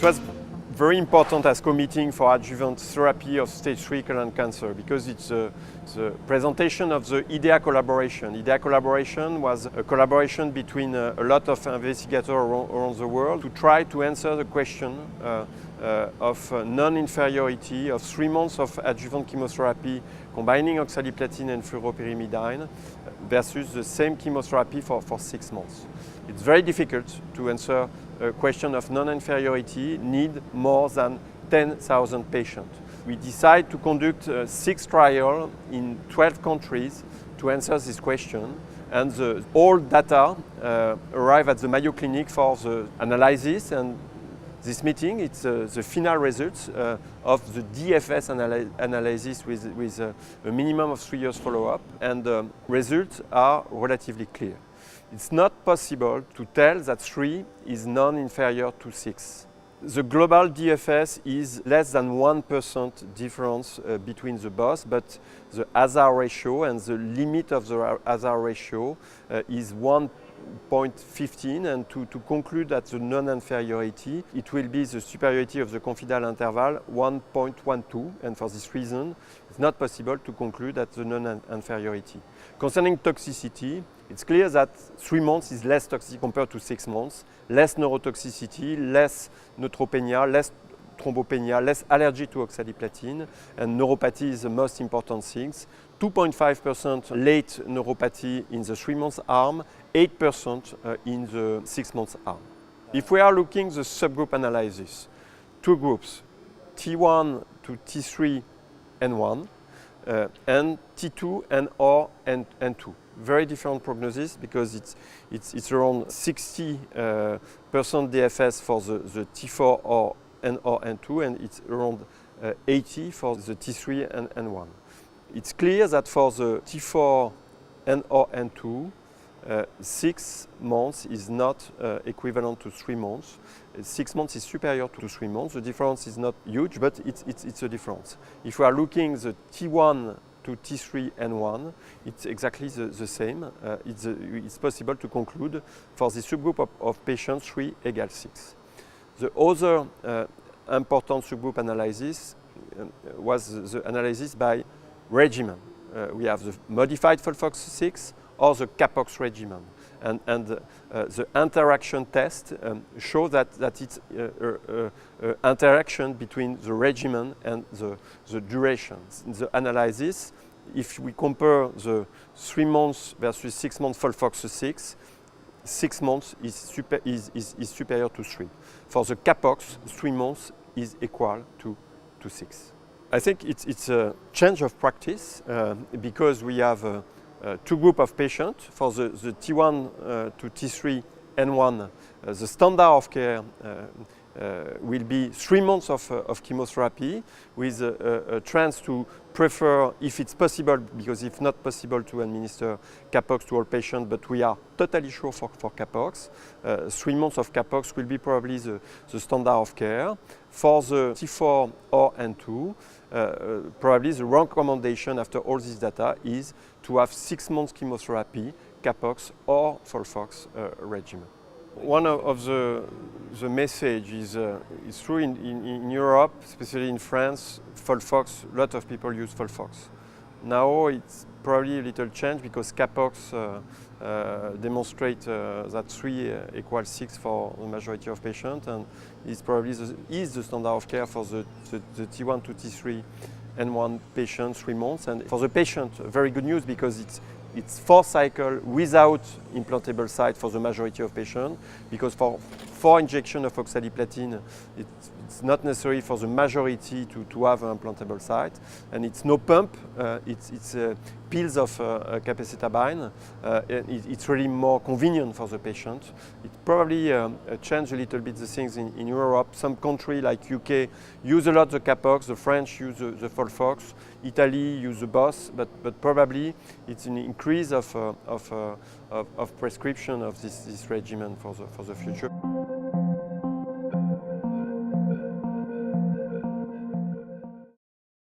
was very important ASCO meeting for adjuvant therapy of stage 3 colon cancer because it's the presentation of the IDEA collaboration. IDEA collaboration was a collaboration between a lot of investigators around the world to try to answer the question of non-inferiority of 3 months of adjuvant chemotherapy combining oxaliplatin and fluoropyrimidine versus the same chemotherapy for 6 months. It's very difficult to answer a question of non-inferiority, need more than 10,000 patients. We decide to conduct 6 trials in 12 countries to answer this question, and all data arrive at the Mayo Clinic for the analysis, and this meeting, it's the final results of the DFS analysis with a minimum of 3 years follow-up, and the results are relatively clear. It's not possible to tell that 3 is non-inferior to 6. The global DFS is less than 1% difference between the both, but the hazard ratio and the limit of the hazard ratio is 1.15, and to conclude that the non-inferiority, it will be the superiority of the confidential interval 1.12, and for this reason, it's not possible to conclude that the non-inferiority. Concerning toxicity, it's clear that 3 months is less toxic compared to 6 months, less neurotoxicity, less neutropenia, less thrombopenia, less allergy to oxaliplatin, and neuropathy is the most important thing. 2.5% late neuropathy in the 3 months arm, 8% in the 6 months arm. If we are looking at the subgroup analysis, 2 groups, T1 to T3 N1, and T2 N0 and N2. Very different prognosis because it's around 60% DFS for the T4 or N0 N2, and it's around 80 for the T3 and N1. It's clear that for the T4 N0 N2, 6 months is not equivalent to 3 months. 6 months is superior to 3 months. The difference is not huge, but it's a difference. If we are looking at the T1 to T3 N1, it's exactly the same. It's possible to conclude for the subgroup of patients 3 equals 6. The other important subgroup analysis was the analysis by regimen. We have the modified FOLFOX6 or the CAPOX regimen. And the interaction test shows that it's interaction between the regimen and the duration. In the analysis, if we compare the 3 months versus 6 months FOLFOX6, 6 months is superior to 3. For the CAPOX, 3 months is equal to 6. I think it's a change of practice because we have 2 groups of patients. For the T1 to T3 N1, the standard of care will be 3 months of chemotherapy with a chance to prefer, if it's possible, because if not possible, to administer CAPOX to all patients, but we are totally sure for CAPOX. 3 months of CAPOX will be probably the standard of care. For the T4 or N2, probably the recommendation after all this data is to have 6 months chemotherapy, CAPOX or FOLFOX regimen. One of the message is true in Europe, especially in France, FOLFOX, a lot of people use FOLFOX. Now it's probably a little change because CAPOX demonstrate that 3 equals 6 for the majority of patients, and is probably the standard of care for the T1 to T3 N1 patients 3 months. And for the patient, very good news because it's 4 cycles without implantable site for the majority of patients, because for 4 injections of oxaliplatin, it's not necessary for the majority to have an implantable site, and it's no pump. It's pills of capecitabine. It's really more convenient for the patient. It probably changed a little bit the things in Europe. Some countries like UK use a lot the CAPOX, the French use the FOLFOX, Italy use the BOS, but probably it's an increase of prescription of this regimen for the future.